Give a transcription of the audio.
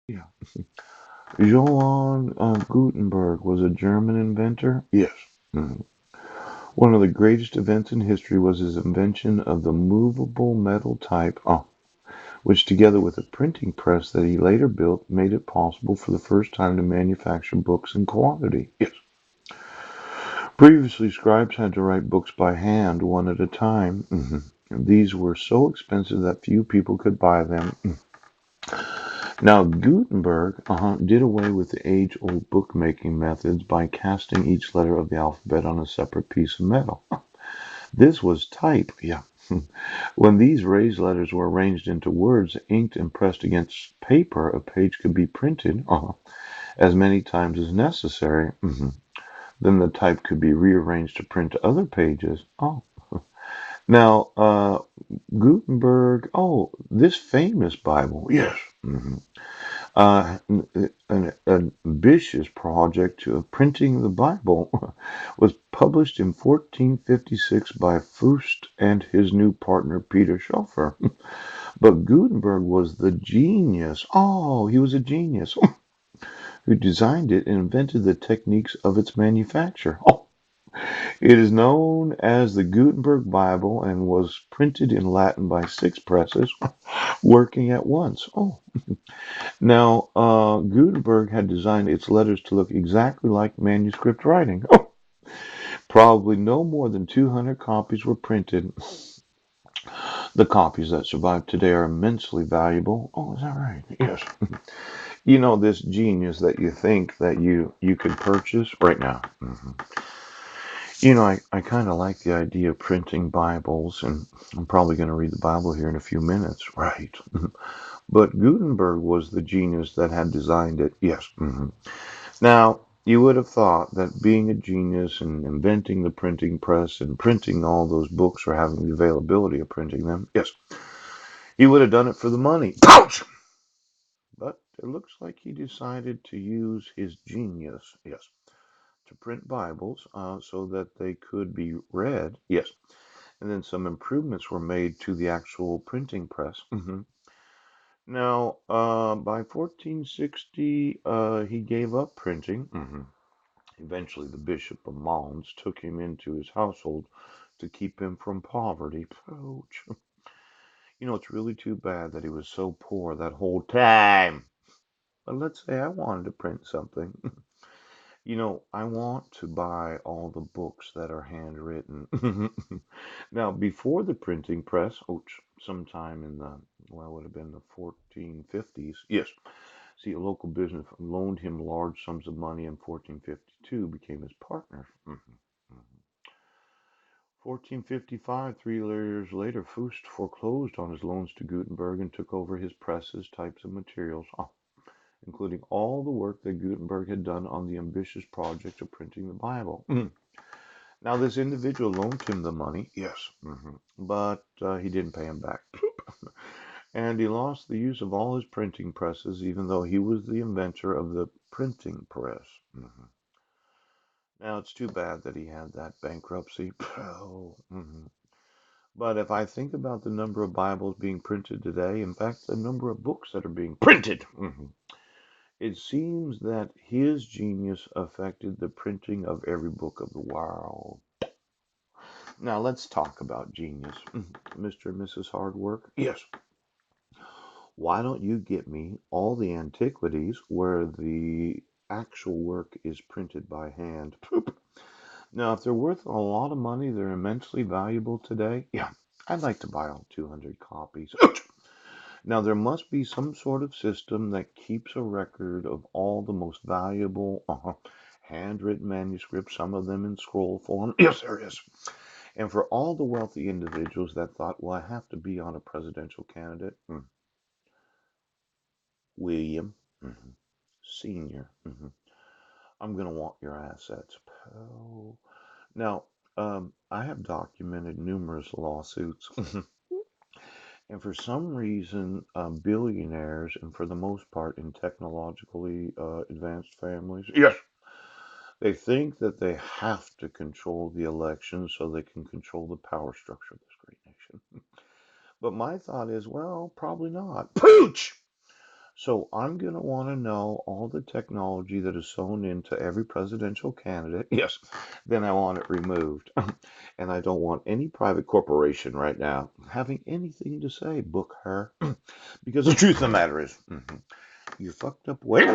Yeah. Johann Gutenberg was a German inventor. Yes. Mhm. One of the greatest events in history was his invention of the movable metal type, which, together with a printing press that he later built, made it possible for the first time to manufacture books in quantity. Yes. Previously, scribes had to write books by hand, one at a time. These were so expensive that few people could buy them. Now, Gutenberg did away with the age-old bookmaking methods by casting each letter of the alphabet on a separate piece of metal. This was type, yeah. When these raised letters were arranged into words, inked and pressed against paper, a page could be printed as many times as necessary. Then the type could be rearranged to print other pages. Now, Gutenberg, this famous Bible, yes. An ambitious project of printing the Bible was published in 1456 by Fust and his new partner Peter Schoeffer. But Gutenberg was the genius. Oh, he was a genius who designed it and invented the techniques of its manufacture. It is known as the Gutenberg Bible and was printed in Latin by six presses working at once. Now, Gutenberg had designed its letters to look exactly like manuscript writing. Probably no more than 200 copies were printed. The copies that survive today are immensely valuable. Oh, is that right? Yes. You know, this genius that you think that you could purchase right now. You know, I kind of like the idea of printing Bibles, and I'm probably going to read the Bible here in a few minutes. Right. But Gutenberg was the genius that had designed it. Yes. Now, you would have thought that being a genius and inventing the printing press and printing all those books or having the availability of printing them, yes, he would have done it for the money. Ouch! But it looks like he decided to use his genius, yes, to print Bibles so that they could be read, yes. And then some improvements were made to the actual printing press. Now, by 1460, he gave up printing. Eventually, the Bishop of Mons took him into his household to keep him from poverty. Ouch. You know, it's really too bad that he was so poor that whole time. But let's say I wanted to print something. You know, I want to buy all the books that are handwritten. Now, before the printing press, sometime in the, well, it would have been the 1450s. Yes. See, a local business loaned him large sums of money in 1452, became his partner. 1455, 3 years later, Fust foreclosed on his loans to Gutenberg and took over his presses, types, and materials, including all the work that Gutenberg had done on the ambitious project of printing the Bible. Now, this individual loaned him the money, yes, but he didn't pay him back. And he lost the use of all his printing presses, even though he was the inventor of the printing press. Now, it's too bad that he had that bankruptcy. But if I think about the number of Bibles being printed today, in fact, the number of books that are being printed, it seems that his genius affected the printing of every book of the world. Now, let's talk about genius. Mr. and Mrs. Hardwork. Yes. Why don't you get me all the antiquities where the actual work is printed by hand? Now, if they're worth a lot of money, they're immensely valuable today. Yeah, I'd like to buy all 200 copies. Now, there must be some sort of system that keeps a record of all the most valuable handwritten manuscripts, some of them in scroll form. Yes, there is. And for all the wealthy individuals that thought, well, I have to be on a presidential candidate, William Sr., I'm going to want your assets, pal. Now, I have documented numerous lawsuits. And for some reason, billionaires, and for the most part in technologically advanced families, yes, they think that they have to control the election so they can control the power structure of this great nation. But my thought is, well, probably not. Pooch! So I'm going to want to know all the technology that is sewn into every presidential candidate. Yes, then I want it removed. And I don't want any private corporation right now having anything to say, book her. Because the truth of the matter is, you fucked up way.